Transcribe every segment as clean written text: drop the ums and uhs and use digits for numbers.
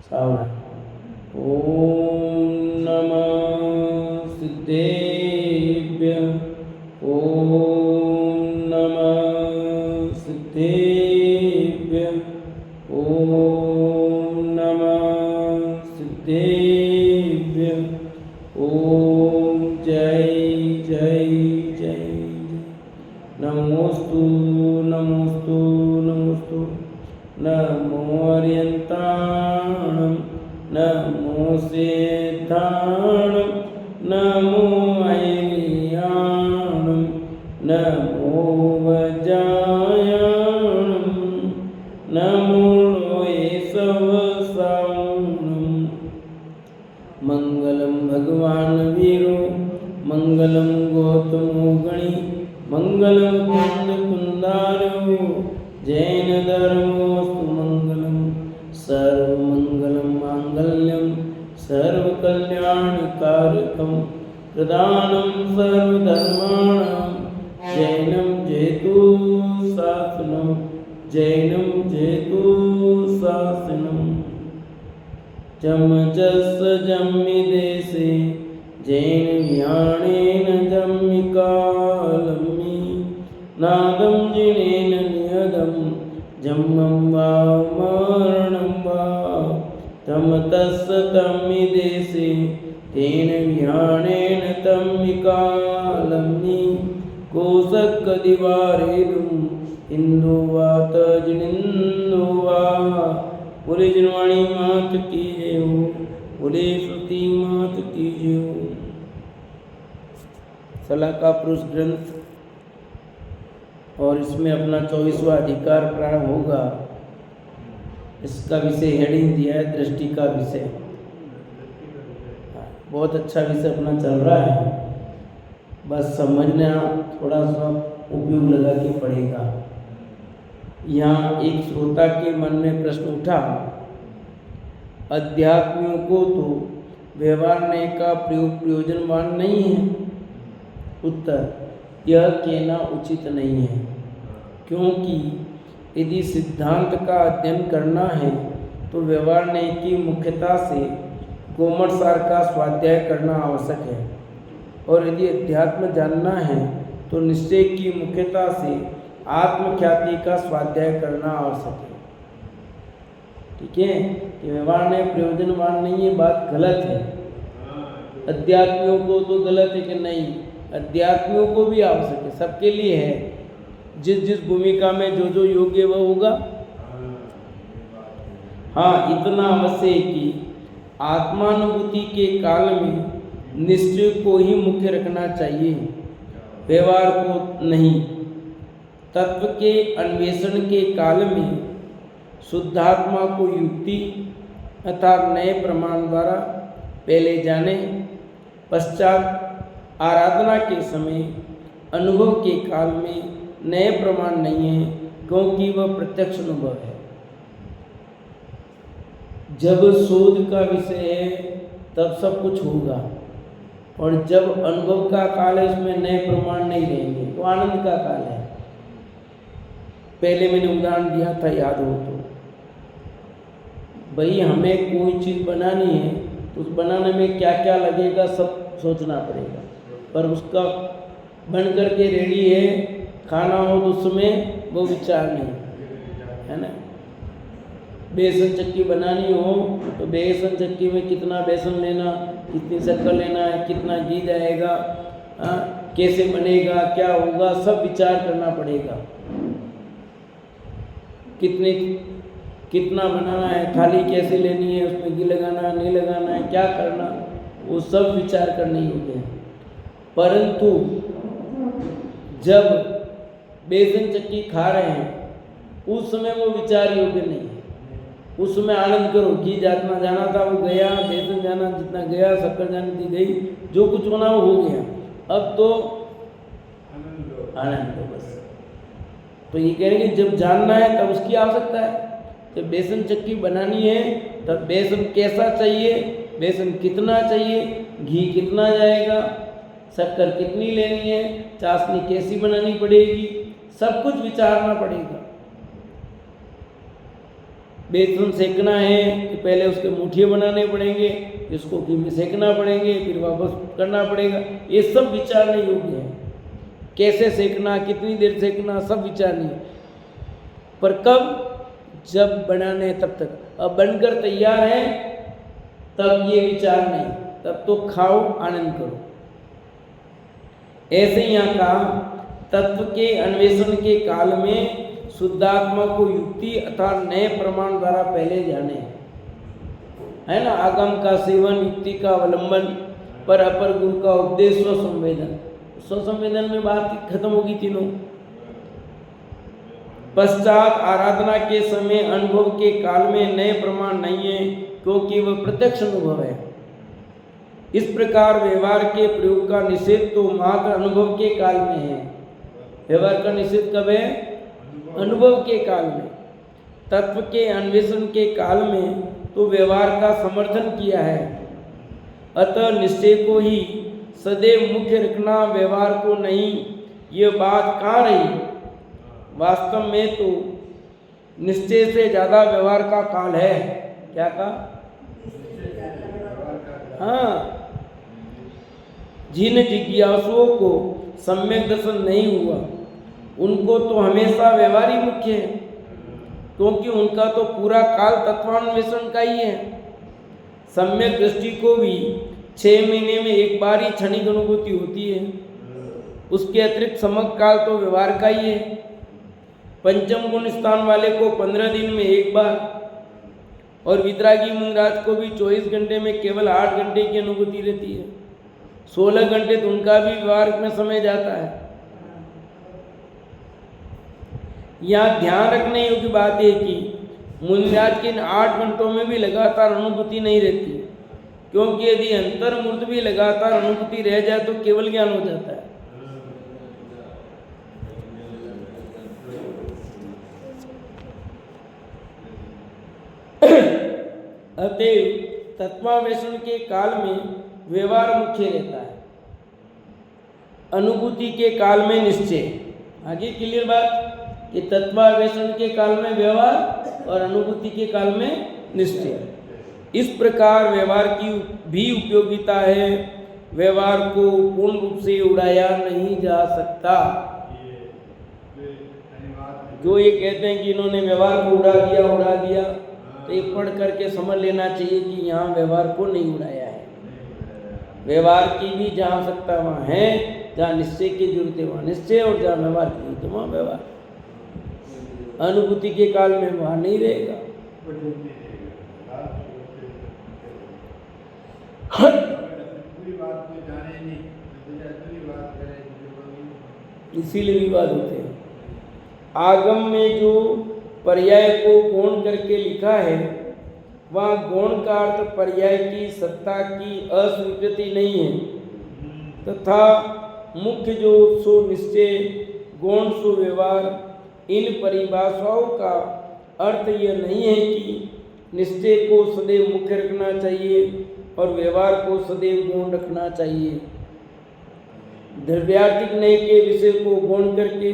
सावधान। ओम नमः सिद्धेभ्यः। ओम नमः सिद्धेभ्यः। ओम नमः सिद्धेभ्यः। ओम जय जय जय नमोस्तु नमोस्तु नमोस्तु। नमो अर्यन्ताणं नमो सिद्धाणं नमो ऐलियाणं नमो वज्रायाणं नमो लोये सवसावणं। मंगलम भगवान वीरो मंगलम गौतमो गणी मंगलम कुंद कुंदारो जैन धर्मोस्तु मंगलम। सर्वमंगलम मांगल्यम सर्वकल्याणकारकम प्रदानं सर्वधर्माणां जैनं जयतु शासनं जैनं जयतु शासनम्। जमजस जम्मि देशे जैन ज्ञानेन जम्मि कालमि नादं जिनेन नियदं जम्मं वा मरणं वा तमतस्स तम्मि देशे तेन ज्ञानेन तम्मि कालमि कोशकदिवारेदुं हिंदु वात जिनिंदु वा। बोले जिनवाणी मात की जय हो। बोले सती मात की जय हो। सलाह का पुरुष ग्रंथ और इसमें अपना 24वां अधिकार प्रारंभ होगा। इसका विषय हेडिंग दिया है दृष्टि का विषय। बहुत अच्छा विषय अपना चल रहा है, बस समझना थोड़ा सा उपयोग लगा के पड़ेगा। यहाँ एक श्रोता के मन में प्रश्न उठा, अध्यात्मियों को तो व्यवहारने का प्रयोजनवान नहीं है। उत्तर, यह कहना उचित नहीं है, क्योंकि यदि सिद्धांत का अध्ययन करना है तो व्यवहारने की मुख्यता से गोमटसार का स्वाध्याय करना आवश्यक है, और यदि अध्यात्म जानना है तो निश्चय की मुख्यता से आत्मख्याति का स्वाध्याय करना आवश्यक है। ठीक है, कि व्यवहार ने प्रयोजनवान नहीं है, बात गलत है। अध्यात्मियों को तो गलत है कि नहीं, अध्यात्मियों को भी आवश्यक है, सबके लिए है। जिस जिस भूमिका में जो जो योग्य वह होगा। हाँ, इतना अवश्य है कि आत्मानुभूति के काल में निश्चय को ही मुख्य रखना चाहिए, व्यवहार को नहीं। तत्व के अन्वेषण के काल में शुद्धात्मा को युक्ति अर्थात नए प्रमाण द्वारा पहले जाने, पश्चात आराधना के समय अनुभव के काल में नए प्रमाण नहीं है, क्योंकि वह प्रत्यक्ष अनुभव है। जब शोध का विषय है तब सब कुछ होगा, और जब अनुभव का काल है उसमें नए प्रमाण नहीं रहेंगे, तो आनंद का काल है। पहले मैंने उदाहरण दिया था, याद हो तो। भाई हमें कोई चीज़ बनानी है तो उस बनाने में क्या क्या लगेगा सब सोचना पड़ेगा, पर उसका बन करके रेडी है, खाना हो तो उसमें वो विचार नहीं है ना। बेसन चक्की बनानी हो तो बेसन चक्की में कितना बेसन लेना, कितनी शक्कर लेना है, कितना घी जाएगा, कैसे बनेगा, क्या होगा, सब विचार करना पड़ेगा। कितना बनाना है, थाली कैसे लेनी है, उसमें घी लगाना है नहीं लगाना है, क्या करना, वो सब विचार करने योग्य है। परंतु जब बेसन चक्की खा रहे हैं उस समय वो विचार योग्य नहीं है। उस समय आनंद करो, घी जितना जाना था वो गया, बेसन जाना जितना गया, शक्कर जानी थी गई, जो कुछ होना वो हो गया। अब तो आनंद दो बस। तो ये कह रहे हैं कि जब जानना है तब उसकी आवश्यकता है। जब बेसन चक्की बनानी है तब बेसन कैसा चाहिए, बेसन कितना चाहिए, घी कितना जाएगा, शक्कर कितनी लेनी है, चाशनी कैसी बनानी पड़ेगी, सब कुछ विचारना पड़ेगा। बेसन सेकना है तो पहले उसके मुठिए बनाने पड़ेंगे, इसको घी में सेकना पड़ेंगे, फिर वापस करना पड़ेगा। ये सब विचारने योग्य है। कैसे सेकना, कितनी देर सेकना, सब विचारने। पर कब? जब बनाने तब तक। अब बनकर तैयार है तब ये विचार नहीं, तब तो खाओ, आनंद करो। ऐसे यहाँ कहा, तत्व के अन्वेषण के काल में शुद्धात्मा को युक्ति अर्थात नए प्रमाण द्वारा पहले जाने, है ना। आगम का सेवन, युक्ति का अवलंबन, पर अपर गुरु का उपदेश, स्वसंवेदन। स्वसंवेदन में बात खत्म होगी तीनों। पश्चात आराधना के समय अनुभव के काल में नए प्रमाण नहीं है, क्योंकि वह प्रत्यक्ष अनुभव है। इस प्रकार व्यवहार के प्रयोग का निषेध तो मात्र अनुभव के काल में है। व्यवहार का निषेध कब है? अनुभव के काल में। तत्व के अन्वेषण के काल में तो व्यवहार का समर्थन किया है। अतः निश्चय को ही सदैव मुख्य रखना, व्यवहार को नहीं, ये बात कहाँ रही? वास्तव में तो निश्चय से ज्यादा व्यवहार का काल है। क्या कहा? हाँ, जिन जिज्ञासुओं को सम्यक दर्शन नहीं हुआ उनको तो हमेशा व्यवहार ही मुख्य है, क्योंकि उनका तो पूरा काल तत्वान्वेषण का ही है। सम्यक दृष्टि को भी 6 महीने में एक बार ही क्षणिक अनुभूति होती है, उसके अतिरिक्त समग्र काल तो व्यवहार का ही है। पंचम गुण स्थान वाले को 15 दिन में एक बार, और वितरागी मुंगराज को भी 24 घंटे में केवल 8 घंटे की अनुभूति रहती है। 16 घंटे तो उनका भी व्यवहार में समय जाता है। यहाँ ध्यान रखने योग्य बात है कि मुनिराज के इन 8 घंटों में भी लगातार अनुभूति नहीं रहती, क्योंकि यदि अंतर्मूर्त भी लगातार अनुभूति रह जाए तो केवल ज्ञान हो जाता है। अतएव तत्वान्वेषण के काल में व्यवहार मुख्य रहता है, अनुभूति के काल में निश्चय। आगे क्लियर बात कि तत्वान्वेषण के काल में व्यवहार और अनुभूति के काल में निश्चय। इस प्रकार व्यवहार की भी उपयोगिता है। व्यवहार को पूर्ण रूप से उड़ाया नहीं जा सकता। जो ये कहते हैं कि इन्होंने व्यवहार को उड़ा दिया, तो ये पढ़ करके समझ लेना चाहिए कि यहाँ व्यवहार को नहीं उड़ाया है। व्यवहार की भी जहाँ आवश्यकता वहाँ है, जहाँ निश्चय की जरूरत है वहाँ निश्चय, और जहाँ व्यवहार की जरूरत है वहाँ व्यवहार। अनुभूति के काल में वहाँ नहीं रहेगा। इसीलिए विवाद होते हैं। आगम में जो पर्याय को गौण करके लिखा है, वहाँ गौण का अर्थ पर्याय की सत्ता की अस्वीकृति नहीं है, तथा मुख्य जो सो निश्चय, गौण सो व्यवहार, इन परिभाषाओं का अर्थ यह नहीं है कि निश्चय को सदैव मुख्य रखना चाहिए और व्यवहार को सदैव गौण रखना चाहिए। द्रव्यार्थिक नय के विषय को गौण करके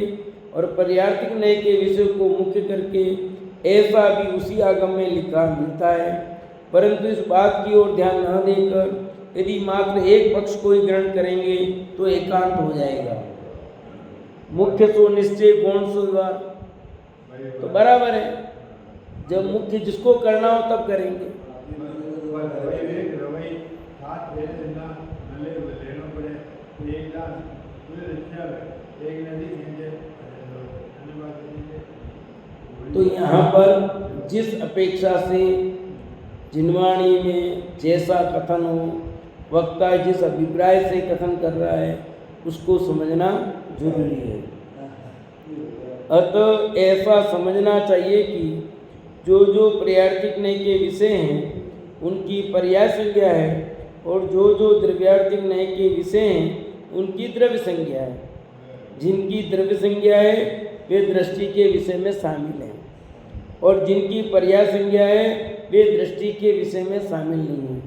और पर्यार्थिक नय के विषय को मुख्य करके ऐसा भी उसी आगम में लिखा मिलता है। परंतु इस बात की ओर ध्यान न देकर यदि मात्र एक पक्ष को ही ग्रहण करेंगे तो एकांत हो जाएगा। मुख्य सो निश्चय, गौण सो व्यवहार, तो बराबर है। जब मुख्य जिसको करना हो तब करेंगे। तो यहाँ पर जिस अपेक्षा से जिनवाणी में जैसा कथन हो, वक्ता जिस अभिप्राय से कथन कर रहा है उसको समझना जरूरी है। अतः ऐसा समझना चाहिए कि जो जो पर्यार्थिक नय के विषय हैं उनकी पर्याय संज्ञा है, और जो जो द्रव्यार्थिक नय के विषय हैं उनकी द्रव्य संज्ञा है। जिनकी द्रव्य संज्ञा है वे दृष्टि के विषय में शामिल हैं, और जिनकी पर्याय संज्ञा है वे दृष्टि के विषय में शामिल नहीं है।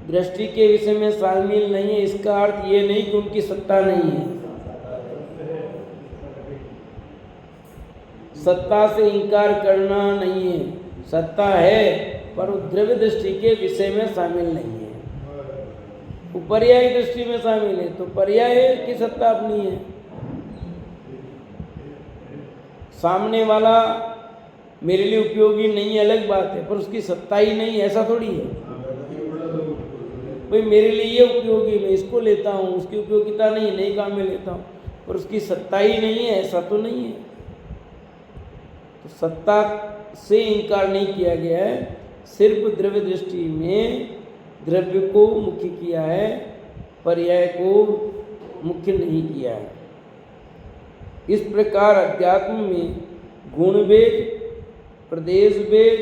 दृष्टि के विषय में शामिल नहीं है इसका अर्थ ये नहीं कि उनकी सत्ता नहीं है। सत्ता से इनकार करना नहीं है, सत्ता है पर वो द्रव्य दृष्टि के विषय में शामिल नहीं है, वो पर्याय दृष्टि में शामिल है। तो पर्याय की सत्ता अपनी है। सामने वाला मेरे लिए उपयोगी नहीं है अलग बात है, पर उसकी सत्ता ही नहीं, ऐसा थोड़ी है। भाई मेरे लिए ये उपयोगी, मैं इसको लेता हूँ, उसकी उपयोगिता नहीं काम में लेता हूँ, पर उसकी सत्ता ही नहीं है, ऐसा तो नहीं है। तो सत्ता से इनकार नहीं किया गया है, सिर्फ द्रव्य दृष्टि में द्रव्य को मुख्य किया है, पर्याय को मुख्य नहीं किया है। इस प्रकार अध्यात्म में गुण भेद, प्रदेश भेद,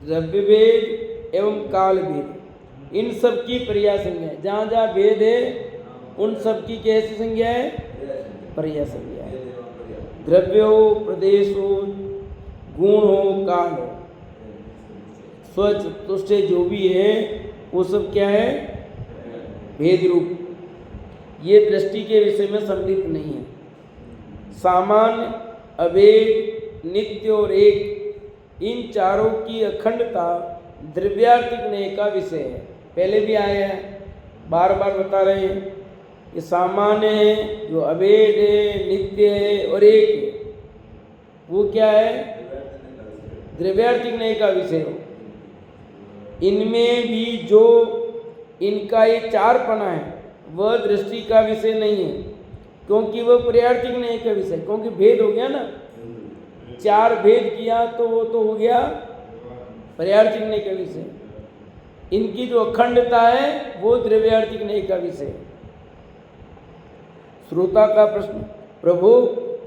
द्रव्य भेद एवं काल भेद, इन सब की पर्याय संज्ञा है। जहाँ जहाँ भेद है उन सब की कैसी संज्ञा है? पर्याय संज्ञा है। द्रव्य हो, प्रदेश हो, गुण हो, काल हो, स्वच्छ तुष्ट जो भी है वो सब क्या है? भेद रूप। ये दृष्टि के विषय में सम्मिलित नहीं है। सामान्य, अभेद, नित्य और एक, इन चारों की अखंडता द्रव्यार्थिक न्याय का विषय है। पहले भी आया है, बार बार बता रहे हैं। ये सामान्य है, जो अभेद है, नित्य है और एक है, वो क्या है? द्रव्यार्थिक न्याय का विषय हो। इनमें भी जो इनका ये चारपना है वह दृष्टि का विषय नहीं है, क्योंकि वह पर्यार्थिक न्याय का विषय, क्योंकि भेद हो गया ना, चार भेद किया तो वो तो हो गया पर्यार्थिक न्याय का विषय। इनकी जो अखंडता है वो द्रव्यार्थिक न्याय का विषय है। श्रोता का प्रश्न, प्रभु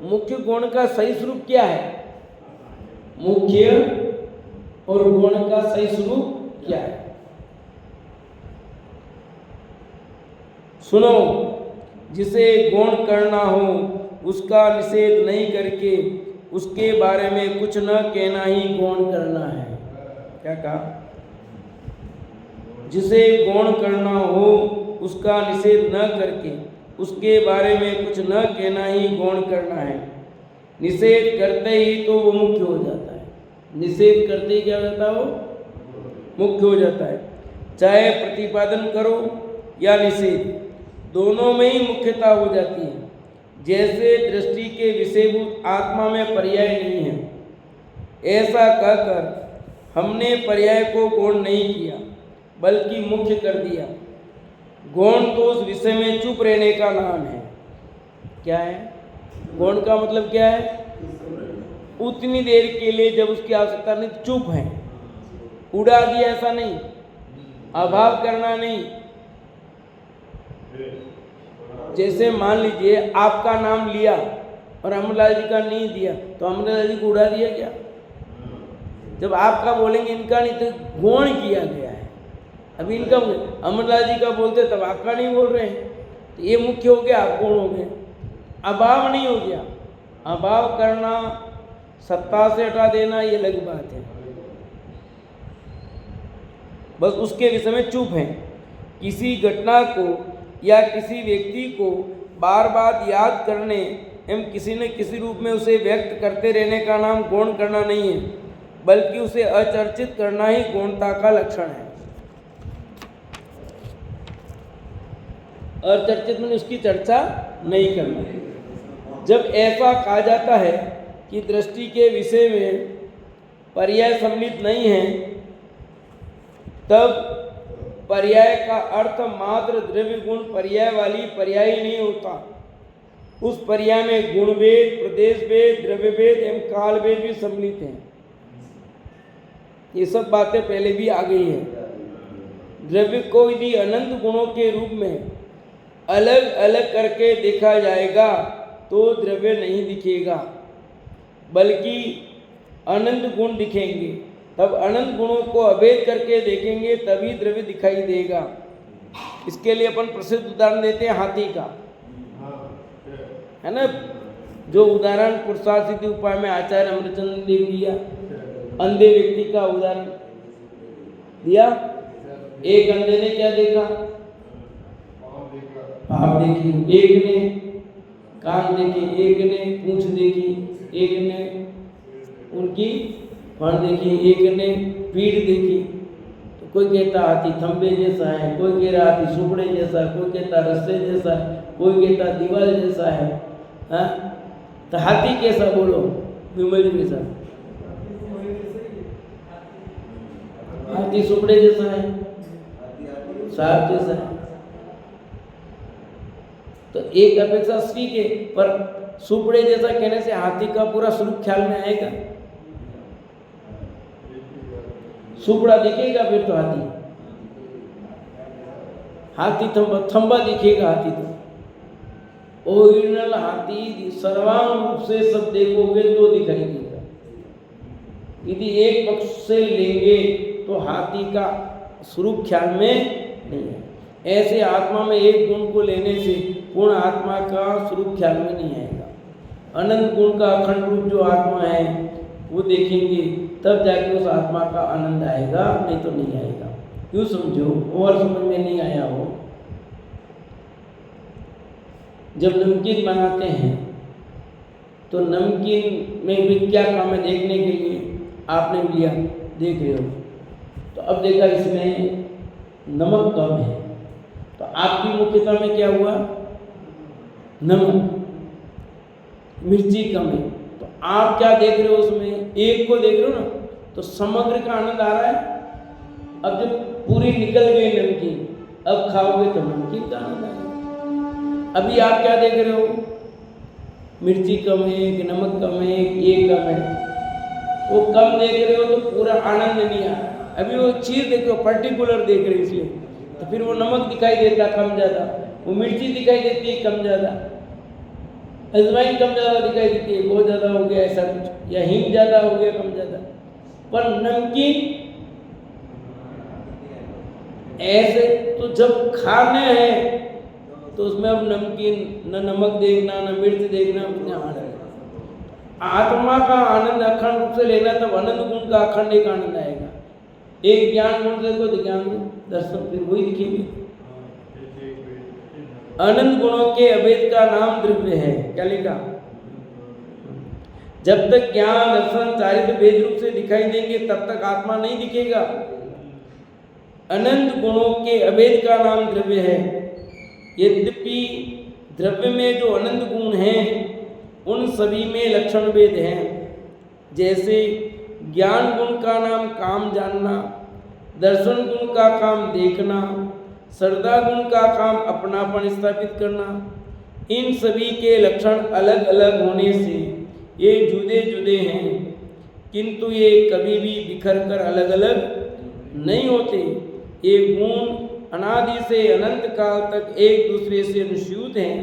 मुख्य गुण का सही स्वरूप क्या है? मुख्य और गुण का सही स्वरूप क्या है? सुनो, जिसे गुण करना हो उसका निषेध नहीं करके उसके बारे में कुछ न कहना ही गुण करना है। क्या कहा? जिसे गुण करना हो उसका निषेध न करके उसके बारे में कुछ न कहना ही गुण करना है। निषेध करते ही तो वो मुख्य हो जाता है। निषेध करते ही क्या हो जाता है? वो मुख्य हो जाता है। चाहे प्रतिपादन करो या निषेध, दोनों में ही मुख्यता हो जाती है। जैसे दृष्टि के विषयभूत आत्मा में पर्याय नहीं है, ऐसा कहकर हमने पर्याय को गौण नहीं किया बल्कि मुख्य कर दिया। गौण तो उस विषय में चुप रहने का नाम है। क्या है गौण का मतलब? क्या है? उतनी देर के लिए जब उसकी आवश्यकता नहीं, चुप है, उड़ा दिया ऐसा नहीं, अभाव करना नहीं। जैसे मान लीजिए आपका नाम लिया और अमरलाल जी का नहीं दिया, तो अमरलाल जी को उड़ा दिया क्या? जब आपका बोलेंगे इनका नहीं, तो गौण किया गया है। अभी इनका अमरलाल जी का बोलते तब आपका नहीं बोल रहे हैं, तो ये मुख्य हो गया, आप गौण हो गए, अभाव नहीं हो गया। अभाव करना, सत्ता से हटा देना, ये अलग बात है। बस उसके विषय में चुप है। किसी घटना को या किसी व्यक्ति को बार बार याद करने एवं किसी न किसी रूप में उसे व्यक्त करते रहने का नाम गौण करना नहीं है, बल्कि उसे अचर्चित करना ही गौणता का लक्षण है। अचर्चित में उसकी चर्चा नहीं करना। जब ऐसा कहा जाता है कि दृष्टि के विषय में पर्याय सम्मिलित नहीं है, तब पर्याय का अर्थ मात्र द्रव्य गुण पर्याय वाली पर्याय ही नहीं होता। उस पर्याय में गुण भेद, प्रदेश भेद, द्रव्य भेद एवं काल भेद भी सम्मिलित हैं। ये सब बातें पहले भी आ गई हैं। द्रव्य को यदि अनंत गुणों के रूप में अलग अलग करके देखा जाएगा तो द्रव्य नहीं दिखेगा, बल्कि अनंत गुण दिखेंगे। तब अनंत गुणों को अभेद करके देखेंगे तभी द्रव्य दिखाई देगा। इसके लिए अपन प्रसिद्ध उदाहरण देते हैं हाथी का, है ना, जो उदाहरण पुरुषार्थ सिद्धि उपाय में आचार्य अमृतचंद्र ने दिया। अंधे व्यक्ति का उदाहरण दिया। एक अंधे ने क्या देखा? पाँव देखी, एक ने कान देखे, एक ने पूंछ देखी, एक ने उनकी वहाँ देखिए एक ने पीठ देखी तो कोई कहता हाथी थंबे जैसा है, कोई कह रहा हाथी सुपड़े जैसा है, कोई कहता रस्से जैसा है, कोई कहता दीवार जैसा है। हाँ, तो हाथी कैसा बोलो विमल जी के साथ? हाथी सुपड़े जैसा है, सांप जैसा है। तो एक अपेक्षा ठीक है, पर सुपड़े जैसा कहने से हाथी का पूरा स्वरूप ख्याल में आएगा? सुपड़ा दिखेगा फिर तो हाथी थंबा दिखेगा हाथी तो ओरिजिनल हाथी सर्वांग रूप से सब देखोगे तो दिखाई देगा। यदि एक पक्ष से लेंगे तो हाथी का स्वरूप ख्याल में नहीं है। ऐसे आत्मा में एक गुण को लेने से पूर्ण आत्मा का स्वरूप ख्याल में नहीं आएगा। अनंत गुण का अखंड रूप जो आत्मा है वो देखेंगे तब जाके उस आत्मा का आनंद आएगा, नहीं तो नहीं आएगा। क्यों समझो और समझ में नहीं आया हो? जब नमकीन बनाते हैं तो नमकीन में भी क्या काम है देखने के लिए आपने लिया, देख रहे हो, तो अब देखा इसमें नमक कम है, तो आपकी मुख्यता में क्या हुआ? नमक, मिर्ची कम है, तो आप क्या देख रहे हो उसमें? एक को देख रहे हो ना, तो समग्र का आनंद आ रहा है। अब जब पूरी निकल गई नमकीन, अब खाओगे तो नमकीन का आनंद आएगा। अभी आप क्या देख रहे हो? मिर्ची कम है कि नमक कम है कि ये कम है, वो कम देख रहे हो तो पूरा आनंद नहीं आ रहा। अभी वो चीज़ देखो पर्टिकुलर देख रहे हो इसलिए, तो फिर वो नमक दिखाई देता कम ज़्यादा, वो मिर्ची दिखाई देती है कम ज़्यादा, अजवाइन कम ज़्यादा दिखाई देती है, बहुत ज़्यादा हो गया ऐसा कुछ, या हींग ज़्यादा हो गया कम ज़्यादा। पर नमकीन ऐसे तो जब खाने हैं तो उसमें अब नमकीन न नमक देखना न मिर्च देखना, आत्मा का आनंद अखंड रूप से लेना तब अनंत गुण का अखंड एक आनंद आएगा। एक ज्ञान गुण देखो तो ज्ञान दर्शन फिर वही दिखेंगे। अनंत गुणों के अभेद का नाम द्रव्य है। क्या लिखा? जब तक ज्ञान दर्शन चारित्र भेद रूप से दिखाई देंगे तब तक आत्मा नहीं दिखेगा। अनंत गुणों के अभेद का नाम द्रव्य है। यद्यपि द्रव्य में जो अनंत गुण हैं उन सभी में लक्षण भेद हैं। जैसे ज्ञान गुण का नाम काम जानना, दर्शन गुण का काम देखना, श्रद्धा गुण का काम अपनापन स्थापित करना, इन सभी के लक्षण अलग अलग होने से ये जुदे जुदे हैं, किंतु ये कभी भी बिखर कर अलग अलग नहीं होते। ये गुण अनादि से अनंत काल तक एक दूसरे से अनुस्यूत हैं।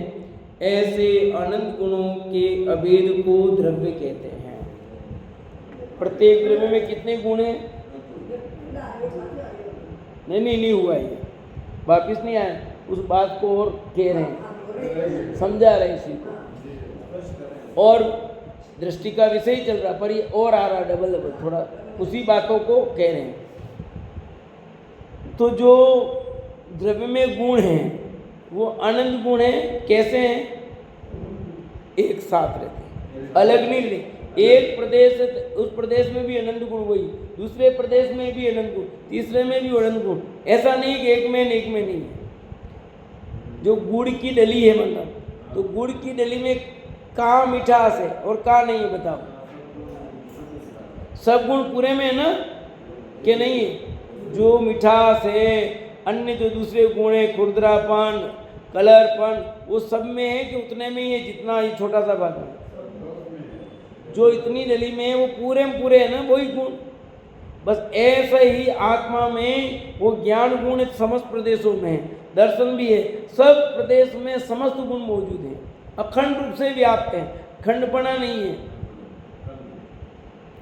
ऐसे अनंत गुणों के अभेद को द्रव्य कहते हैं। प्रत्येक द्रव्य में कितने गुण हैं? नहीं हुआ ये, वापिस नहीं आया, उस बात को और कह रहे हैं, समझा रहे इसी को, और दृष्टि का विषय ही चल रहा, पर ये और आ रहा डबल थोड़ा उसी बातों को कह रहे हैं। तो जो द्रव्य में गुण हैं वो अनंत गुण हैं। कैसे हैं? एक साथ रहते हैं, अलग नहीं रहते। एक प्रदेश, उस प्रदेश में भी अनंत गुण वही, दूसरे प्रदेश में भी अनंत गुण, तीसरे में भी अनंत गुण। ऐसा नहीं कि एक में नहीं है। जो गुड़ की डली है, मतलब तो गुड़ की डली में कहाँ मिठास है और कहाँ नहीं है? बताओ। सब गुण पूरे में है ना, कि नहीं है? जो मिठास है, अन्य जो दूसरे गुण है, खुरदरापन, कलरपन, वो सब में है कि उतने में ही है जितना ये छोटा सा भाग है? जो इतनी डली में है वो पूरे में पूरे है ना, वही गुण। बस ऐसा ही आत्मा में वो ज्ञान गुण समस्त प्रदेशों में है, दर्शन भी है, सब प्रदेश में समस्त गुण मौजूद हैं, अखंड रूप से व्याप्त हैं, खंडपना नहीं है।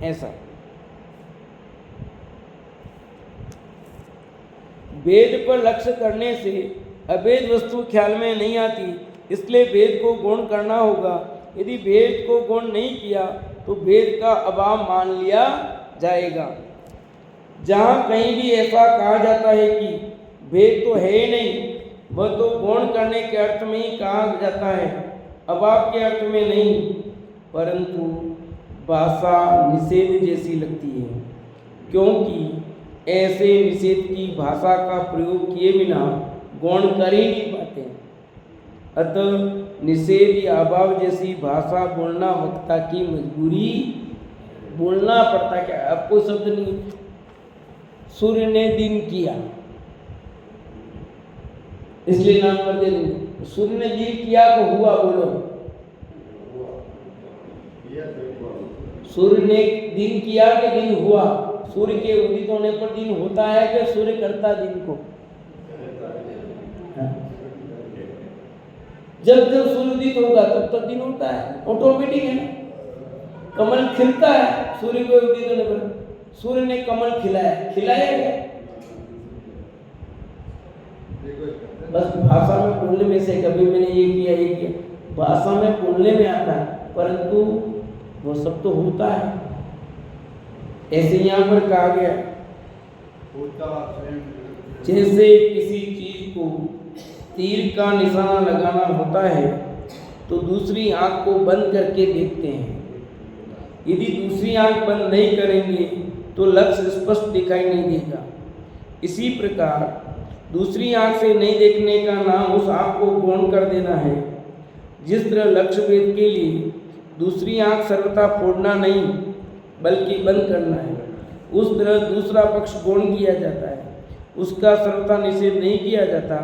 ऐसा वेद पर लक्ष्य करने से अभेद वस्तु ख्याल में नहीं आती, इसलिए वेद को गौण करना होगा। यदि भेद को गौण नहीं किया तो भेद का अभाव मान लिया जाएगा। जहाँ कहीं भी ऐसा कहा जाता है कि भेद तो है ही नहीं, वह तो गौण करने के अर्थ में ही कहा जाता है, अभाव के अर्थ में नहीं। परंतु भाषा निषेध जैसी लगती है, क्योंकि ऐसे निषेध की भाषा का प्रयोग किए बिना गौण कर ही नहीं पाते। अतः निषेध या अभाव जैसी भाषा बोलना वक्ता की मजबूरी, बोलना पड़ता। क्या अब कोई शब्द नहीं, सूर्य ने दिन किया इसलिए नाम कर दे, सूर्य ने दिन किया तो हुआ, बोलो सूर्य ने दिन किया कि दिन हुआ? सूर्य के उदित होने पर दिन होता है कि सूर्य करता दिन को? जब जब सूर्य उदित होगा तब तक दिन होता है, ऑटोमेटिक है ना। कमल खिलता है सूर्य के उदित होने पर, सूर्य ने कमल खिलाया, खिलाया गया। बस भाषा में बोलने में से कभी मैंने ये किया ये किया, भाषा में बोलने में आता है, परंतु वो सब तो होता है। ऐसे यहाँ पर कहा गया, जैसे किसी चीज को तीर का निशाना लगाना होता है तो दूसरी आंख को बंद करके देखते हैं। यदि दूसरी आंख बंद नहीं करेंगे तो लक्ष्य स्पष्ट दिखाई नहीं देगा। इसी प्रकार दूसरी आंख से नहीं देखने का नाम उस आंख को गौण कर देना है। जिस तरह लक्ष्य भेद के लिए दूसरी आंख सर्वथा फोड़ना नहीं बल्कि बंद करना है, उस तरह दूसरा पक्ष गौण किया जाता है, उसका सर्वथा निषेध नहीं किया जाता,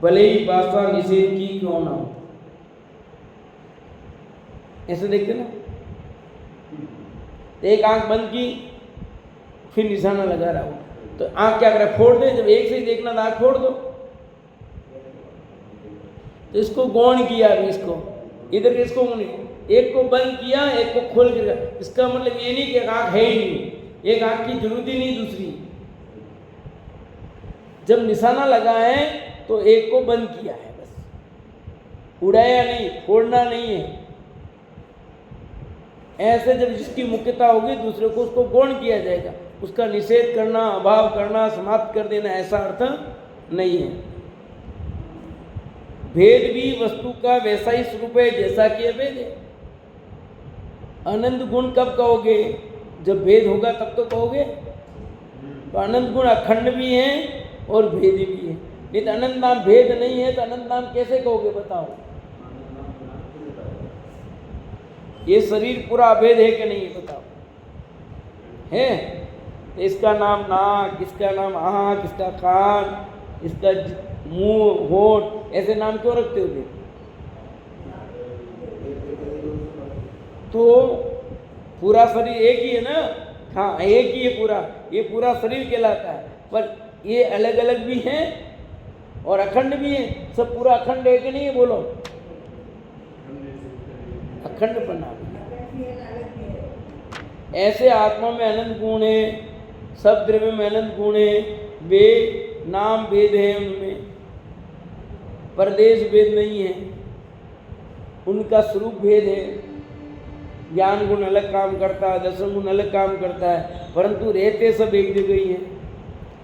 भले ही भाषा निषेध की क्यों ना हो। ऐसे देखते ना, एक आंख बंद की फिर निशाना लगा रहा हो तो आंख क्या करे, फोड़ दे। जब एक से ही देखना था आंख फोड़ दो। तो इसको गौण किया, अभी इसको इधर इसको एक को बंद किया, एक को खोल के रखा। इसका मतलब ये नहीं कि एक आंख है ही नहीं, एक आंख की जरूरत ही नहीं दूसरी। जब निशाना लगा है तो एक को बंद किया है, बस उड़ाया नहीं, फोड़ना नहीं है। ऐसे जब जिसकी मुख्यता होगी दूसरे को उसको गौण किया जाएगा। उसका निषेध करना, अभाव करना, समाप्त कर देना ऐसा अर्थ नहीं है। भेद भी वस्तु का वैसा ही स्वरूप है जैसा कि अभेद है। अनंत गुण कब कहोगे? जब भेद होगा तब तो कहोगे। तो अनंत गुण अखंड भी हैं और भेद भी है। नहीं तो अनंत नाम भेद नहीं है तो अनंत नाम कैसे कहोगे, बताओ? ये शरीर पूरा अभेद है कि नहीं है, बताओ? है? इसका नाम नाक, इसका नाम आँख, इसका कान, इसका मुंह, होठ, ऐसे नाम क्यों रखते हो? तो पूरा शरीर एक ही है ना? हाँ, एक ही है पूरा, ये पूरा शरीर कहलाता है। पर ये अलग अलग भी हैं और अखंड भी हैं। सब पूरा अखंड है कि नहीं है, बोलो? अखंड प्रणाम। ऐसे आत्मा में अनंत गुण है, सब द्रव्य में अनंत गुण है। वे नाम भेद है, उनमें प्रदेश भेद नहीं है, उनका स्वरूप भेद है। ज्ञान गुण अलग काम करता है, दर्शन गुण अलग काम करता है, परंतु रहते सब एक जगह ही हैं।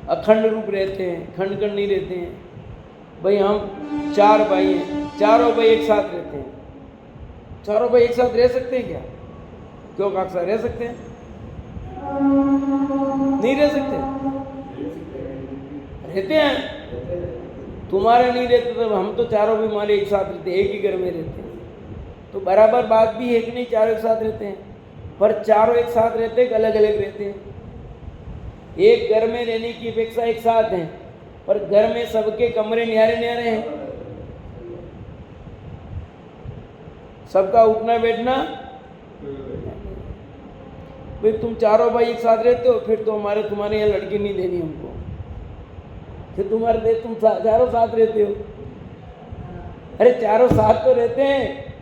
अखंड रूप रहते हैं, खंड खंड नहीं रहते हैं। भाई हम 4 भाई हैं, चारों भाई एक साथ रहते हैं। चारों भाई एक साथ रह सकते हैं क्या? क्यों काका, रह सकते हैं? नहीं रह सकते? रहते हैं। तुम्हारे नहीं रहते तो हम तो चारों भी हमारे एक साथ रहते हैं, एक ही घर में रहते हैं। तो बराबर बात भी है कि नहीं? चारों एक साथ रहते हैं, पर चारों एक साथ रहते हैं कि अलग अलग रहते हैं? एक घर में रहने की अपेक्षा एक साथ हैं, पर घर में सबके कमरे न्यारे न्यारे हैं, सबका उठना बैठना। भाई तुम चारों भाई एक साथ रहते हो, फिर तो तुम्हारे यहाँ लड़की नहीं देनी हमको, फिर तुम चारों साथ रहते हो। अरे चारों साथ तो रहते हैं,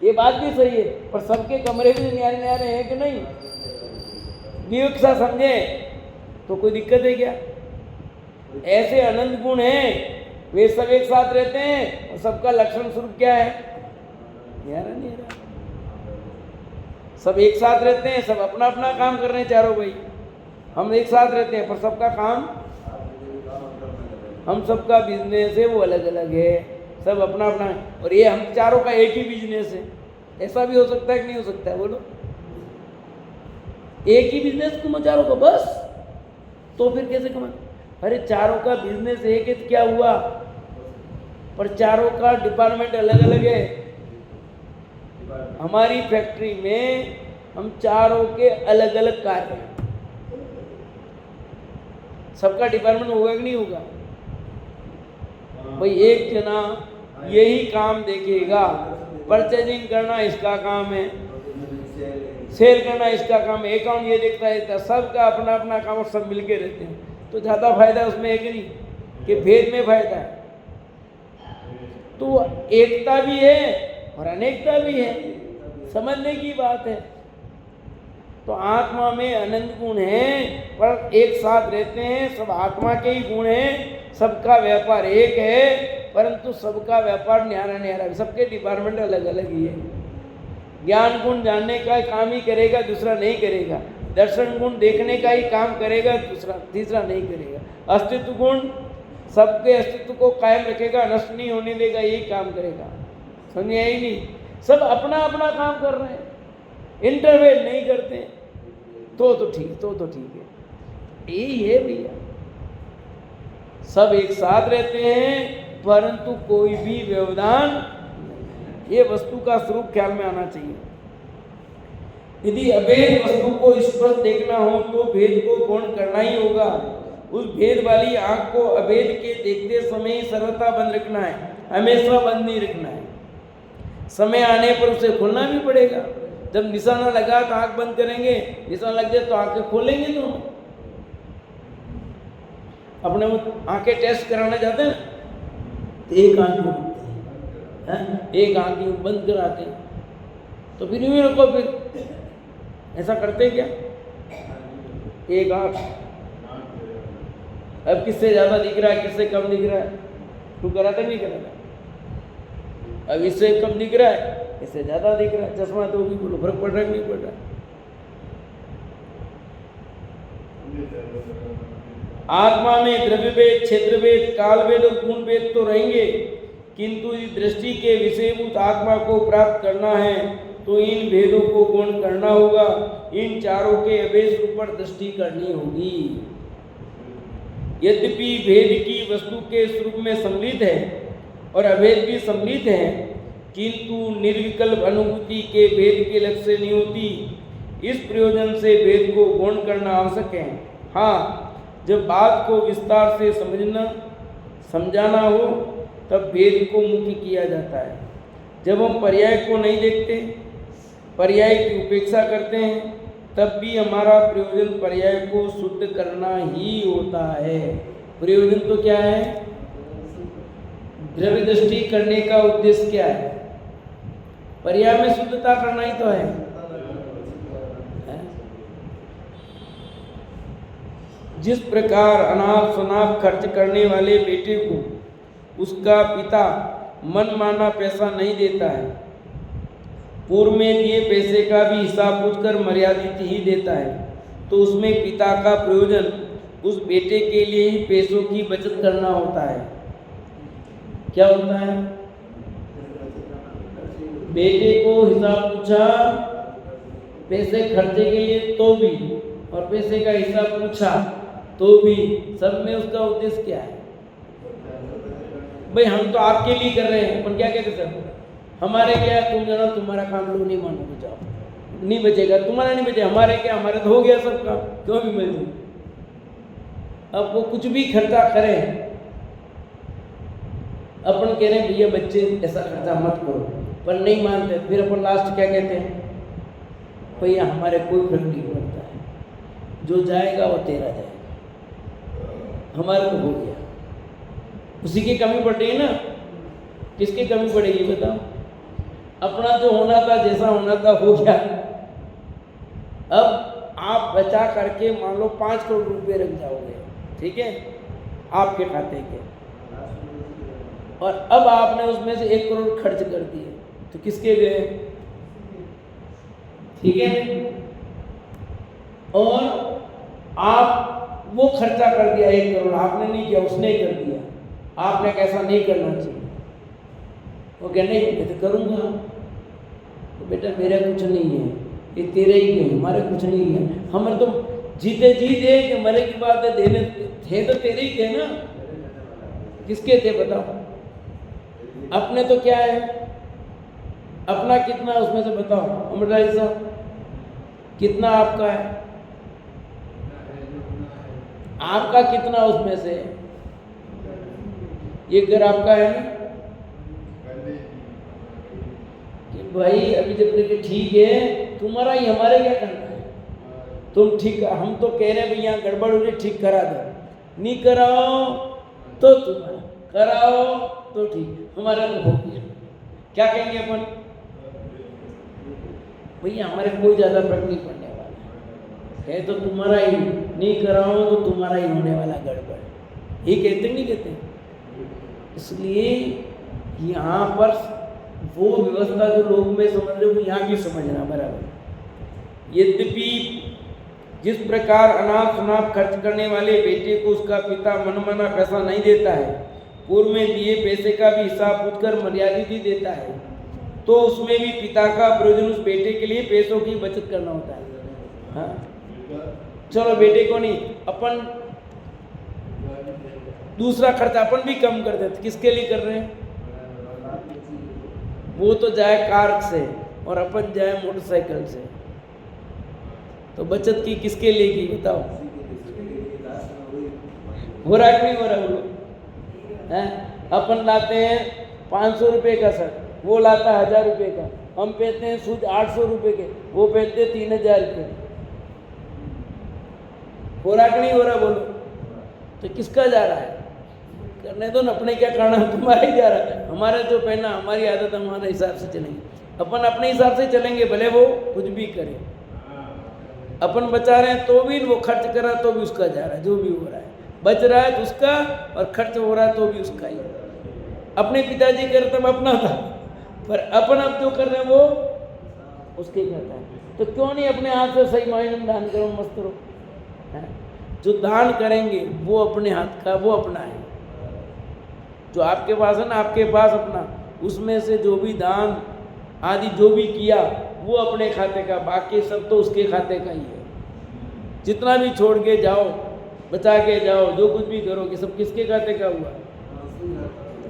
ये बात भी सही है, पर सबके कमरे भी न्यारे न्यारे हैं कि नहीं? विवक्षा समझे तो कोई दिक्कत है क्या? ऐसे अनंत गुण हैं, वे सब एक साथ रहते हैं और सबका लक्षण स्वरूप क्या है? न्यारा न्यारा। सब एक साथ रहते हैं, सब अपना अपना काम कर रहे हैं। चारों भाई हम एक साथ रहते हैं, पर सबका काम, हम सबका बिजनेस है वो अलग अलग है, सब अपना अपना। और ये हम चारों का एक ही बिजनेस है। ऐसा भी हो सकता है कि नहीं हो सकता है, बोलो? एक ही बिजनेस क्यों चारों का? बस तो फिर कैसे कमा? अरे चारों का बिजनेस एक है तो क्या हुआ, पर चारों का डिपार्टमेंट अलग अलग है। हमारी फैक्ट्री में हम चारों के अलग अलग कार्य हैं, सबका डिपार्टमेंट होगा कि नहीं होगा? भाई एक जना यही काम देखेगा, परचेजिंग करना इसका काम है, सेल करना इसका काम है, अकाउंट ये देखता है, सबका अपना अपना काम और सब मिलके रहते हैं, तो ज़्यादा फायदा उसमें है कि नहीं, कि भेद में फायदा है। तो एकता भी है और अनेकता भी है, समझने की बात है। तो आत्मा में अनंत गुण हैं पर एक साथ रहते हैं, सब आत्मा के ही गुण हैं, सबका व्यापार एक है परंतु सबका व्यापार न्यारा न्यारा, सबके डिपार्टमेंट अलग अलग ही है। ज्ञान गुण जानने का काम ही करेगा, दूसरा नहीं करेगा। दर्शन गुण देखने का ही काम करेगा, दूसरा तीसरा नहीं करेगा। अस्तित्व गुण सबके अस्तित्व को कायम रखेगा, नष्ट नहीं होने देगा, यही काम करेगा। समझे ही नहीं? सब अपना अपना काम कर रहे हैं, इंटरवेल नहीं करते, तो ठीक, तो ठीक है। यही है भैया, सब एक साथ रहते हैं परंतु कोई भी व्यवधान, ये वस्तु का स्वरूप ख्याल में आना चाहिए। यदि अभेद वस्तु को स्पष्ट देखना हो तो भेद को गौण करना ही होगा। उस भेद वाली आंख को अभेद के देखते समय सर्वथा बंद रखना है, हमेशा बंद नहीं रखना है। समय आने पर उसे खोलना भी पड़ेगा। जब निशाना लगा तो आंख बंद करेंगे, निशाना लग जाए तो आंखें खोलेंगे दोनों। अपने वो आंखें टेस्ट कराने जाते हैं तो एक आंख एक आंख बंद कराते हैं, तो फिर यूं रखो, फिर ऐसा करते क्या? एक आंख, अब किससे ज्यादा दिख रहा है, किससे कम दिख रहा है, तू कराते नहीं कराता? अब इससे कम दिख रहा है, इससे ज्यादा दिख रहा है, चश्मा तो भी बोलो फर्क पड़ रहा है नहीं पड़ रहा? आत्मा में द्रव्य भेद, क्षेत्र भेद, काल भेद और गुण भेद तो रहेंगे, किंतु इस दृष्टि के विषयभूत आत्मा को प्राप्त करना है तो इन भेदों को गौण करना होगा। इन चारों के अभेद रूप पर दृष्टि करनी होगी। यद्यपि भेद की वस्तु के स्वरूप में सम्मिलित है और अभेद भी सम्मिलित है, किंतु निर्विकल्प अनुभूति के भेद के लक्ष्य से नहीं होती। इस प्रयोजन से भेद को गौण करना आवश्यक है। हाँ, जब बात को विस्तार से समझाना हो तब भेद को मुख्य किया जाता है। जब हम पर्याय को नहीं देखते, पर्याय की उपेक्षा करते हैं, तब भी हमारा प्रयोजन पर्याय को शुद्ध करना ही होता है। प्रयोजन तो क्या है? द्रव्य दृष्टि करने का उद्देश्य क्या है? पर्याय में शुद्धता करना ही तो है। जिस प्रकार अनाप शनाप खर्च करने वाले बेटे को उसका पिता मनमाना पैसा नहीं देता है, पूर्व में दिए पैसे का भी हिसाब पूछकर मर्यादित ही देता है, तो उसमें पिता का प्रयोजन उस बेटे के लिए ही पैसों की बचत करना होता है। क्या होता है? बेटे को हिसाब पूछा पैसे खर्चे के लिए तो भी, और पैसे का हिसाब पूछा तो भी, सब में उसका उद्देश्य क्या है? भाई हम तो आपके लिए कर रहे हैं, पर क्या कहते सर, हमारे क्या, तुम जाना तुम्हारा काम लोग नहीं मानोगे, जाओ, नहीं बचेगा, तुम्हारा नहीं बचेगा, हमारे क्या, हमारे तो हो गया सब काम, क्यों भी मिल जाए। अब वो कुछ भी खर्चा करें, अपन कह रहे हैं भैया बच्चे ऐसा खर्चा मत करो, पर नहीं मानते, फिर अपन लास्ट क्या कहते हैं, भैया हमारे कोई फर्क नहीं पड़ता है, जो जाएगा वो तेरा जाएगा, हमारा तो हो गया। उसी की कमी पड़ रही है ना, किसकी कमी पड़ेगी बताओ? अपना जो होना था, जैसा होना था हो गया। अब आप बचा करके मान लो 5 करोड़ रुपए रख जाओगे, ठीक है, आपके खाते के, और अब आपने उसमें से 1 करोड़ खर्च कर दिए, तो किसके गए? ठीक है, और आप वो खर्चा कर दिया 1 करोड़, आपने नहीं किया, उसने कर दिया, आपने कैसा नहीं करना चाहिए, वो कह नहीं मैं तो करूँगा, तो बेटा मेरा कुछ नहीं है, ये तेरे ही है, हमारे कुछ नहीं है। हमारे तो जीते जी दे कि मरे की बात है, देने थे तो तेरे ही थे ना, किसके थे बताओ? अपने तो क्या है, अपना कितना उसमें से बताओ अमरदास साहब, कितना आपका है? आपका कितना उसमें से? ये घर आपका है ना कि भाई अभी जब देखिए ठीक है, तुम्हारा ही, हमारे क्या करना है? तुम ठीक, हम तो कह रहे हैं भैया गड़बड़ हो रही, ठीक करा दो, नहीं कराओ तो तुम्हारा, कराओ तो ठीक, हमारा तो हो गया। क्या कहेंगे अपन? भैया हमारे कोई ज्यादा फर्क नहीं पड़ने वाला है, तो तुम्हारा ही, नहीं कराओ तो तुम्हारा ही होने वाला गड़बड़, ये कहते नहीं कहते? इसलिए यहाँ पर वो व्यवस्था जो लोग में समझ रहे हो, यहाँ की समझना बराबर। यद्यपि जिस प्रकार अनाप शनाप खर्च करने वाले बेटे को उसका पिता मनमाना पैसा नहीं देता है, पूर्व में दिए पैसे का भी हिसाब पूछकर मर्यादित ही देता है, तो उसमें भी पिता का प्रयोजन उस बेटे के लिए पैसों की बचत करना होता है। हाँ, चलो बेटे को नहीं, अपन दूसरा खर्चा अपन भी कम कर देते, किसके लिए कर रहे हैं? वो तो जाए कार से और अपन जाए मोटरसाइकिल से, तो बचत की किसके लिए की बताओ? हो रहा कि नहीं हो रहा? बोलो हैं? अपन लाते हैं 500 रुपये का शर्ट, वो लाता है 1000 रुपये का, हम पहनते हैं सूट 800 रुपये के, वो पहनते हैं 3000 रुपये। हो रहा कि नहीं हो रहा? बोलो तो किसका जा रहा है? करने दो ना, अपने क्या करना, तुम्हारा ही जा रहा है। हमारे जो पहनना, हमारी आदत, हमारे हिसाब से चलेंगे, अपन अपने हिसाब से चलेंगे, भले वो कुछ भी करे। अपन बचा रहे हैं तो भी, वो खर्च कर रहा तो भी उसका जा रहा है, जो भी हो रहा है, बच रहा है तो उसका, और खर्च हो रहा है तो भी उसका ही। अपने पिताजी कर तब अपना था, पर अपन अब जो कर रहे हैं वो उसके करता है। तो क्यों नहीं अपने हाथ से सही मायने में दान करो, मस्त रहो। जो दान करेंगे वो अपने हाथ का, वो अपना है। जो आपके पास है ना, आपके पास अपना, उसमें से जो भी दान आदि जो भी किया वो अपने खाते का, बाकी सब तो उसके खाते का ही है। जितना भी छोड़ के जाओ, बचा के जाओ, जो कुछ भी करोगे सब किसके खाते का हुआ?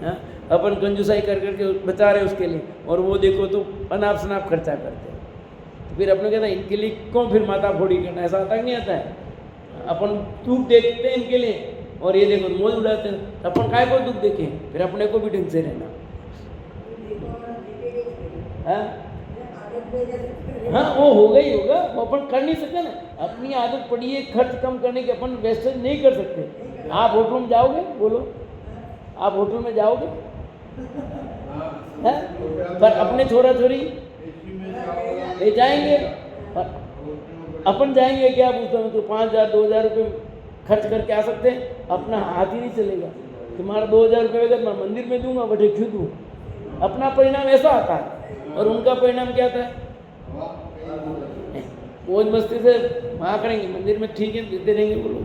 हाँ, अपन कंजूसाई कर करके बचा रहे उसके लिए, और वो देखो तो अनाप शनाप खर्चा करते हैं। तो फिर अपने कहते हैं इनके लिए क्यों फिर माथा फोड़ी करना, ऐसा आता नहीं आता है? अपन दुख देखते हैं इनके लिए, और ये देखो मौज उड़ाते हैं, तो अपन काय को दुख देखें? फिर अपने को भी ढंग से रहना। हाँ, वो होगा ही होगा, वो अपन कर नहीं सकते ना, अपनी आदत पड़ी है खर्च कम करने की, अपन वेस्टेज नहीं कर सकते। आप होटल में जाओगे, बोलो आप होटल में जाओगे हैं? पर अपने छोरा छोरी ले जाएंगे, अपन जाएंगे क्या? पूछता हूँ तो 5000 2000 रुपये खर्च करके आ सकते हैं? अपना हाथ ही नहीं चलेगा। तुम्हारा 2000 रुपये अगर मैं मंदिर में दूंगा, बटे क्यों दूँ? अपना परिणाम ऐसा आता है, और उनका परिणाम क्या आता है? मौज मस्ती से वहाँ करेंगे, मंदिर में ठीक है देते रहेंगे वो लोग।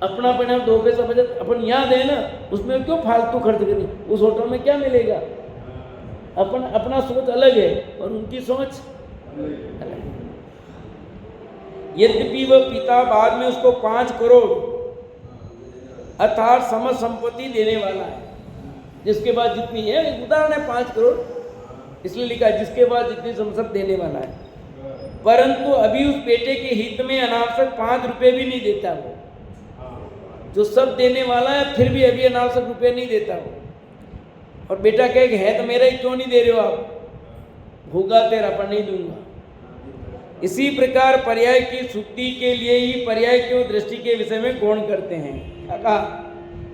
अपना परिणाम 2 पैसा बचत अपन यहाँ दें ना, उसमें क्यों फालतू खर्च करें? उस होटल में क्या मिलेगा? अपन अपना सोच अलग है और उनकी सोच अलग है। यद्यपि वह पिता बाद में उसको 5 करोड़ अर्थात समस्त संपत्ति देने वाला है, जिसके बाद जितनी है, उदाहरण है 5 करोड़ इसलिए लिखा है, जिसके बाद जितनी संपत्ति देने वाला है, परंतु अभी उस बेटे के हित में अनावश्यक 5 रुपए भी नहीं देता वो। जो सब देने वाला है फिर भी अभी अनावश्यक रुपये नहीं देता वो। और बेटा कहे है तो मेरा ही, क्यों नहीं दे रहे हो आप? होगा तेरा, पर नहीं दूंगा। इसी प्रकार पर्याय की शुद्धि के लिए ही पर्याय की दृष्टि के विषय में गौण करते हैं। क्या कहा?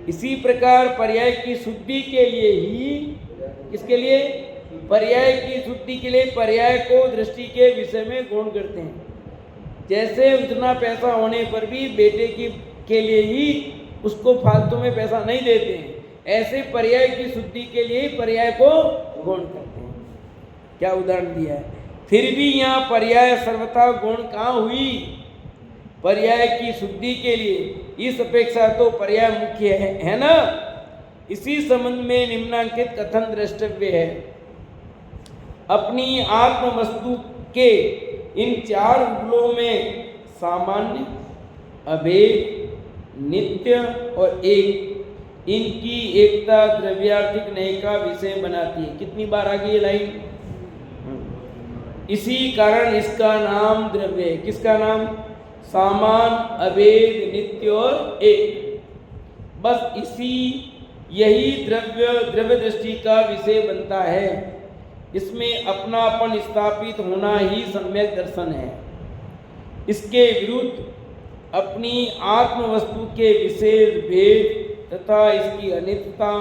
इसी प्रकार पर्याय की शुद्धि के लिए ही, किसके लिए? पर्याय की शुद्धि के लिए पर्याय को दृष्टि के विषय में गौण करते हैं। जैसे उतना पैसा होने पर भी बेटे की के लिए ही उसको फालतू में पैसा नहीं देते हैं, ऐसे पर्याय की शुद्धि के लिए ही पर्याय को गौण करते हैं। क्या उदाहरण दिया है? फिर भी यहाँ पर्याय सर्वथा गौण कहाँ हुई? पर्याय की शुद्धि के लिए इस अपेक्षा तो पर्याय मुख्य है ना। इसी संबंध में निम्नांकित कथन द्रष्टव्य है। अपनी आत्म वस्तु के इन चार युगलों में सामान्य, अभेद, नित्य और एक, इनकी एकता द्रव्यार्थिक न्याय का विषय बनाती है। कितनी बार आ गई ये लाइन? इसी कारण इसका नाम द्रव्य है। किसका नाम? सामान, अभेद, नित्य और एक। बस इसी यही द्रव्य दृष्टि का विषय बनता है। इसमें अपनापन स्थापित होना ही सम्यक दर्शन है। इसके विरुद्ध अपनी आत्म वस्तु के विशेष भेद तथा इसकी अनित्यता,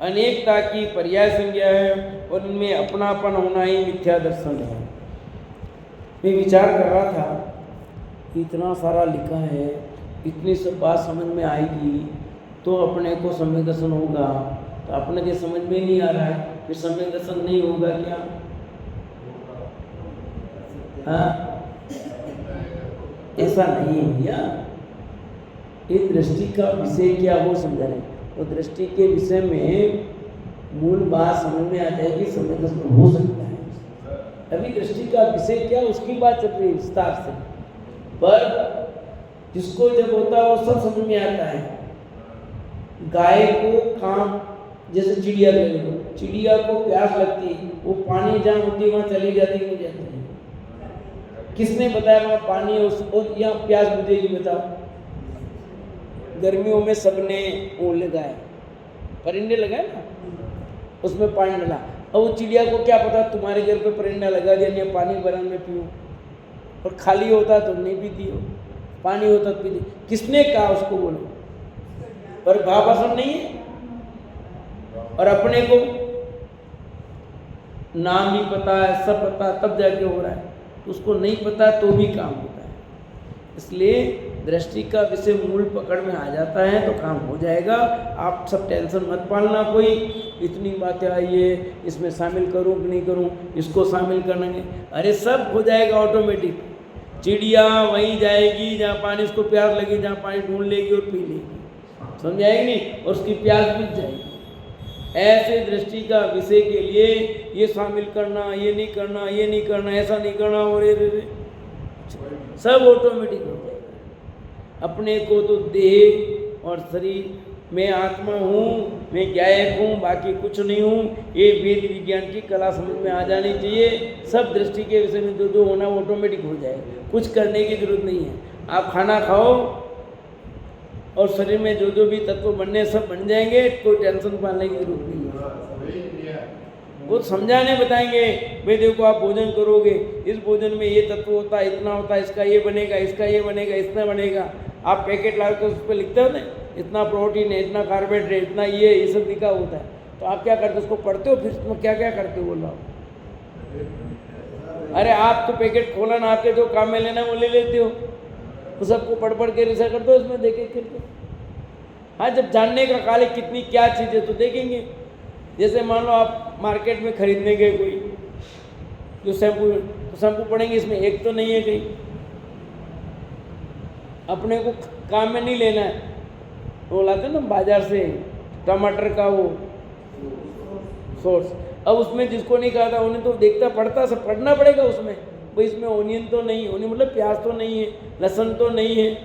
अनेकता की पर्याय संज्ञा है और इनमें अपनापन होना ही मिथ्या दर्शन है। मैं विचार कर रहा था, इतना सारा लिखा है, इतनी सब बात समझ में आएगी तो अपने को सम्यक दर्शन होगा। तो अपने के समझ में नहीं आ रहा है, फिर सम्यक दर्शन नहीं होगा क्या? हाँ, ऐसा नहीं है भैया। ये दृष्टि का विषय क्या वो समझा रहे, तो दृष्टि के विषय में मूल बात समझ में आ जाएगी, सम्यक दर्शन हो सकता है। अभी दृष्टि का विषय क्या उसकी बात चल रही है विस्तार से, पर जिसको जब होता है वो सब समझ में आता है। गाय को काम, जैसे चिड़िया ले लो, चिड़िया को प्यास लगती है, वो पानी जहाँ होती है वहाँ चली जाती है, नहीं जाती है। किसने बताया वहाँ पानी है और यहाँ प्यास बुझेगी? बताओ। गर्मियों में सबने वो लगाए, परिंदे लगाए ना, उसमें पानी डाला। अब वो चिड़िया को क्या पता तुम्हारे घर पे परिंदा लगा दिया, नहीं पानी भरा में पियो, और खाली होता तो नहीं पीती हो, पानी होता तो पीती। किसने कहा उसको? बोलो। पर भावासन नहीं है। और अपने को नाम भी पता है, सब पता, तब जाके हो रहा है। उसको नहीं पता तो भी काम होता है। इसलिए दृष्टि का विषय मूल पकड़ में आ जाता है तो काम हो जाएगा। आप सब टेंशन मत पालना, कोई इतनी बातें आई है, इसमें शामिल करूं कि नहीं करूं, इसको शामिल करना है, अरे सब हो जाएगा ऑटोमेटिक। चिड़िया वहीं जाएगी जहाँ पानी उसको प्यास लगी, जहाँ पानी ढूंढ लेगी और पी लेगी, समझ आएगी नहीं, और उसकी प्यास बुझ जाएगी। ऐसे दृष्टि का विषय के लिए ये शामिल करना, ये नहीं करना, ये नहीं करना, ऐसा नहीं करना, और ये सब ऑटोमेटिक हो जाएगा। अपने को तो देह और शरीर मैं आत्मा हूँ, मैं गायक हूँ, बाकी कुछ नहीं हूँ, ये वेद विज्ञान की कला समझ में आ जानी चाहिए। सब दृष्टि के विषय में जो जो होना वो ऑटोमेटिक हो जाएगा, कुछ करने की जरूरत नहीं है। आप खाना खाओ और शरीर में जो जो भी तत्व बनने सब बन जाएंगे, कोई टेंशन पालने की जरूरत नहीं है। वो समझाने बताएंगे, भाई देखो आप भोजन करोगे, इस भोजन में ये तत्व होता है, इतना होता है, इसका ये बनेगा, इसका ये बनेगा, इतना बनेगा। आप पैकेट ला के उस पर लिखते हो ना, इतना प्रोटीन है, इतना कार्बोहाइड्रेट है, इतना ये सब लिखा होता है, तो आप क्या करते हो? उसको पढ़ते हो, फिर उसमें क्या क्या करते हो बोलो। अरे आप तो पैकेट खोला ना, आपके जो काम में लेना वो ले लेते हो, तो सबको पढ़ के रिसर्च करते हो, इसमें देखे करके। हाँ, जब जानने का काल है कितनी क्या चीज़ है तो देखेंगे। जैसे मान लो आप मार्केट में खरीदने गए कोई जो शैम्पू, तो शैम्पू पड़ेंगे, इसमें एक तो नहीं है कहीं, अपने को काम में नहीं लेना है। वो लाते ना बाजार से टमाटर का वो सोर्स, अब उसमें जिसको नहीं खाता उन्हें तो देखता पड़ता, सब पढ़ना पड़ेगा उसमें, भाई इसमें ओनियन तो नहीं, ओनियन मतलब प्याज तो नहीं है, लहसुन तो नहीं है,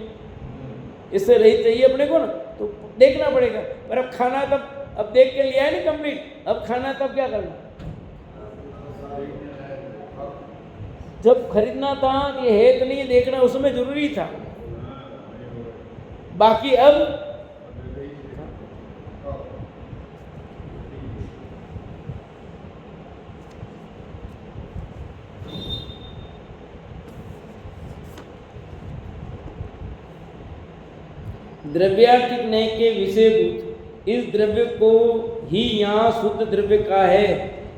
इससे रही चाहिए अपने को ना, तो देखना पड़ेगा। पर अब खाना तब, अब देख के लिया है ना कंप्लीट, अब खाना तब क्या करना? जब खरीदना था ये है तो नहीं देखना, उसमें जरूरी था, बाकी अब द्रव्यार्थिक न्याय के विषयभूत इस द्रव्य को ही यहाँ शुद्ध द्रव्य का है।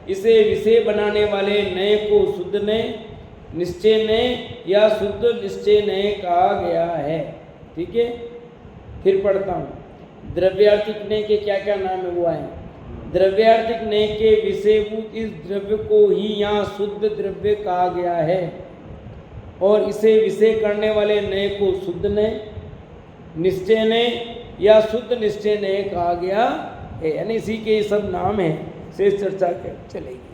इसे विषय बनाने वाले नए को शुद्ध नए, निश्चय नए या शुद्ध निश्चय नए कहा गया है। ठीक है, फिर पढ़ता हूँ। द्रव्यार्थिक न्याय के क्या क्या नाम है वो आए। द्रव्यार्थिक न्याय के विषयभूत इस द्रव्य को ही यहाँ शुद्ध द्रव्य कहा गया है और इसे विषय करने वाले नए को शुद्ध नए, निश्चय नए या शुद्ध निश्चय नए कहा गया है। यानी इसी के सब नाम हैं, शेष चर्चा चलेगी।